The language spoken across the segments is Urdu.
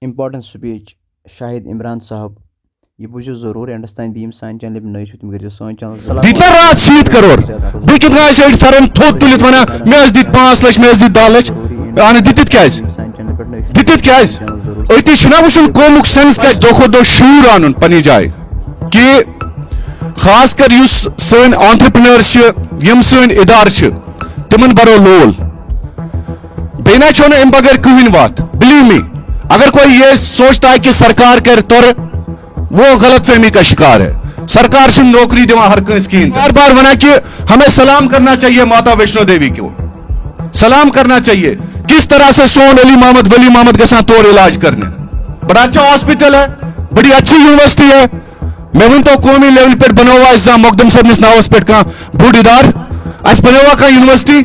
امپاٹنٹ سپیچ شاہد عمران صاحب یہ بوٗزِو ضروٗر اینڈس تام بیٚیہِ یِم سانہِ چینلہِ پٮ۪ٹھ نٔے چھِو تِم کٔرِو سٲنۍ چینل دیتا رات 7 کروڑ دیکھت گاش ایٹ فرم تھوک تُلِتھ ونان مےٚ ٲسۍ دِتۍ 5 لچھ مےٚ ٲسۍ دِتۍ 10 لچھ اہن دِتِتھ کیٛازِ دِتِتھ کیٛازِ أتی چھُنا وٕچھُن قومُک سینس گژھِ دۄہ کھۄتہٕ دۄہ شعوٗر اَنُن پننہِ جایہِ کہِ خاص کر یُس سٲنۍ آنٹرپرینٲرٕس چھِ یِم سٲنۍ اِدارٕ چھِ تِمن بَرو لول بیٚیہِ نہ چھو نہٕ اَمہِ بغٲر کٕہٕنۍ وَتھ بلیٖو می اگر کوئی یہ سوچتا ہے کہ سرکار کر تور وہ غلط فہمی کا شکار ہے سرکار سے نوکری دیوان ہر کنس کہین بار بار ونا کہ ہمیں سلام کرنا چاہیے ماتا ویشنو دیوی کو سلام کرنا چاہیے کس طرح سے سون علی محمد ولی محمد گسان طور علاج کرنے بڑا اچھا ہاسپٹل ہے بڑی اچھی یونیورسٹی ہے میں ون تو قومی لیول پر بنوا اسا مقدم صاحب نس ناوس پہ کا بوڑ ادار اس بنوا کا یونیورسٹی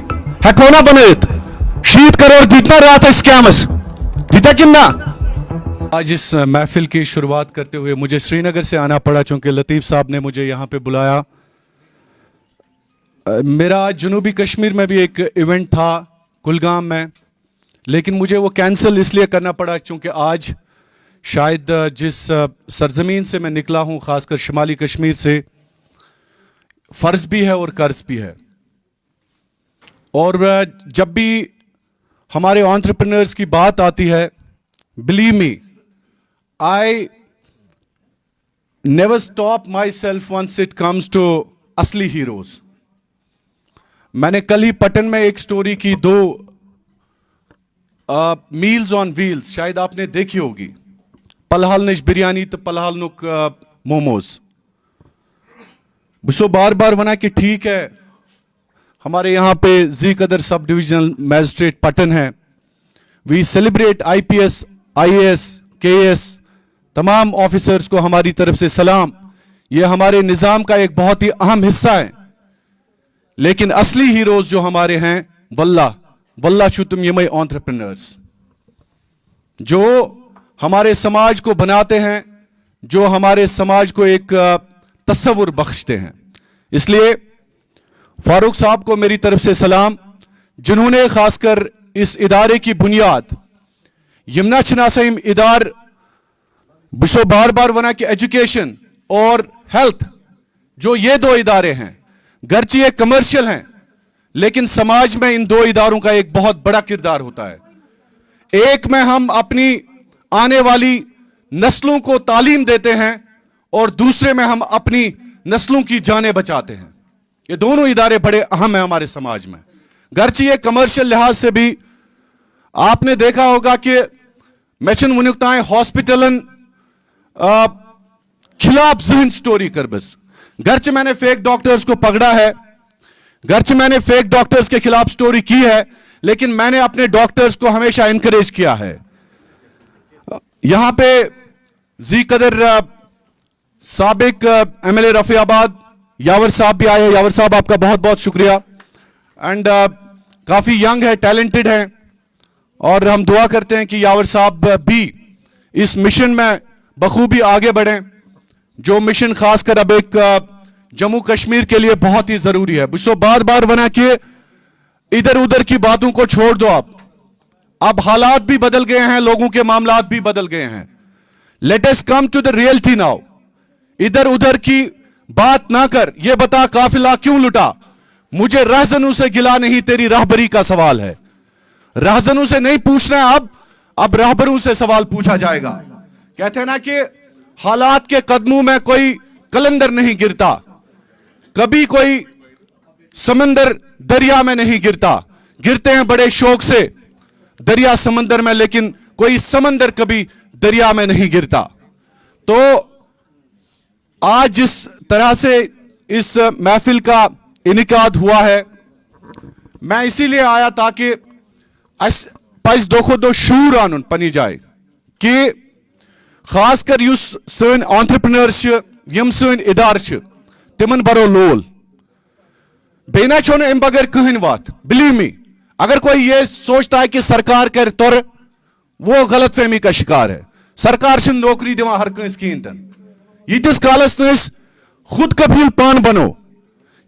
ہیکو نا بنائت 7 کروڑ دیتنا رہا تھا اسکیمس دیتا کننا آج اس محفل کی شروعات کرتے ہوئے مجھے سری نگر سے آنا پڑا چونکہ لطیف صاحب نے مجھے یہاں پہ بلایا میرا آج جنوبی کشمیر میں بھی ایک ایونٹ تھا کلگام میں لیکن مجھے وہ کینسل اس لیے کرنا پڑا چونکہ آج شاید جس سرزمین سے میں نکلا ہوں خاص کر شمالی کشمیر سے فرض بھی ہے اور قرض بھی ہے اور جب بھی ہمارے انٹرپرینرز کی بات آتی ہے believe me I never stop myself once it comes to asli heroes میں نے کل ہی پٹن میں ایک سٹوری کی 2 میلز آن ویلز شاید آپ نے دیکھی ہوگی پلہال نش بریانی تو پلہال نک موموز بسو بار بار ونا کہ ٹھیک ہے ہمارے یہاں پہ زی قدر سب ڈویژنل میجسٹریٹ پٹن ہے we celebrate I P S I A S K A S تمام آفیسرز کو ہماری طرف سے سلام یہ ہمارے نظام کا ایک بہت ہی اہم حصہ ہے لیکن اصلی ہیروز جو ہمارے ہیں واللہ چھو تم یمئی انٹرپرینرز جو ہمارے سماج کو بناتے ہیں جو ہمارے سماج کو ایک تصور بخشتے ہیں اس لیے فاروق صاحب کو میری طرف سے سلام جنہوں نے خاص کر اس ادارے کی بنیاد یمنا چھناسیم ادار بسو بار بار ونا کہ ایجوکیشن اور ہیلتھ جو یہ 2 ادارے ہیں گرچہ یہ کمرشل ہیں لیکن سماج میں ان 2 اداروں کا ایک بہت بڑا کردار ہوتا ہے ایک میں ہم اپنی آنے والی نسلوں کو تعلیم دیتے ہیں اور دوسرے میں ہم اپنی نسلوں کی جانیں بچاتے ہیں یہ دونوں ادارے بڑے اہم ہیں ہمارے سماج میں گرچہ یہ کمرشل لحاظ سے بھی آپ نے دیکھا ہوگا کہ میں چھن ونکتائیں ہاسپٹلن خلاف ذہن سٹوری کر بس گرچہ میں نے فیک ڈاکٹرز کو پکڑا ہے گرچہ میں نے فیک ڈاکٹرز کے خلاف سٹوری کی ہے لیکن میں نے اپنے ڈاکٹرز کو ہمیشہ انکریج کیا ہے یہاں پہ زی قدر سابق ایم ایل اے رفیع آباد یاور صاحب بھی آئے یاور صاحب آپ کا بہت بہت شکریہ اینڈ کافی ینگ ہے ٹیلنٹڈ ہیں اور ہم دعا کرتے ہیں کہ یاور صاحب بھی اس مشن میں بخوبی آگے بڑھیں جو مشن خاص کر اب ایک جموں کشمیر کے لیے بہت ہی ضروری ہے بسو بار بار بنا کہ ادھر ادھر کی باتوں کو چھوڑ دو اب حالات بھی بدل گئے ہیں لوگوں کے معاملات بھی بدل گئے ہیں let us come to the reality now ادھر ادھر کی بات نہ کر یہ بتا قافلہ کیوں لٹا مجھے رہزنوں سے گلا نہیں تیری راہبری کا سوال ہے رہزنوں سے نہیں پوچھنا ہے اب راہبروں سے سوال پوچھا جائے گا کہتے ہیں نا کہ حالات کے قدموں میں کوئی کلندر نہیں گرتا کبھی کوئی سمندر دریا میں نہیں گرتا گرتے ہیں بڑے شوق سے دریا سمندر میں لیکن کوئی سمندر کبھی دریا میں نہیں گرتا تو آج جس طرح سے اس محفل کا انعقاد ہوا ہے میں اسی لیے آیا تاکہ پس دو کھو دو شعور آنن پنی جائے کہ خاص کر یس سن انٹرپرینرز یم سن ادار تمن برو لول بینا چھو ام بغیر کہن وات بلیو می اگر کوئی یہ سوچتا ہے کہ سرکار کر تور وہ غلط فہمی کا شکار ہے سرکار چھن نوکری دیوان ہر کنس کہین تن یتس کالس نس خود کفیل پان بنو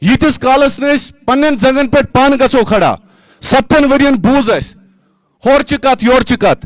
یتس کالس نس پنن زنگن پہ پان گسو کھڑا 7 ورین بوز اس ہور چکت your چکت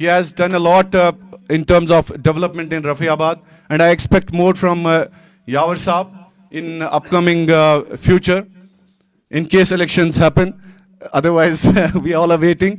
He has done a lot in terms of development in Rafiabad, and I expect more from Yawar Saab in upcoming future, in case elections happen. Otherwise, we all are waiting.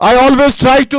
I always try to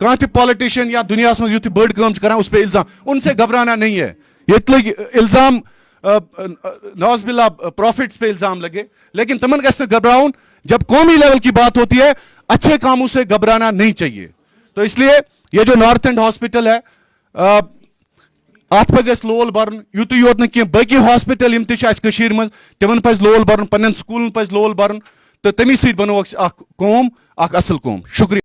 کانٛہہ تہِ پالٹیشن یا دُنیاہس منٛز یُتھ یہِ بٔڑ کٲم چھُ کران اس پہ الزام ان سے گھبرانا نہیں ہے ییٚتہِ لٔگۍ الزام نوز باللہ پروفٹس پہ الزام لگے لیکن تمن گژھِ نہٕ گھبراؤن جب قومی لیول کی بات ہوتی ہے اچھے کاموں سے گھبرانا نہیں چاہیے تو اس لیے یہ جو نارتھ اینڈ ہاسپٹل ہے ات پز لول برن یوت یوت نہ باقی ہاسپٹل یم تہ کشیر مز تمن پز لول برن پنن سکولن پز لول برن تو تمی سۭتۍ بنو اکھ قوم اکھ اصل قوم شکریہ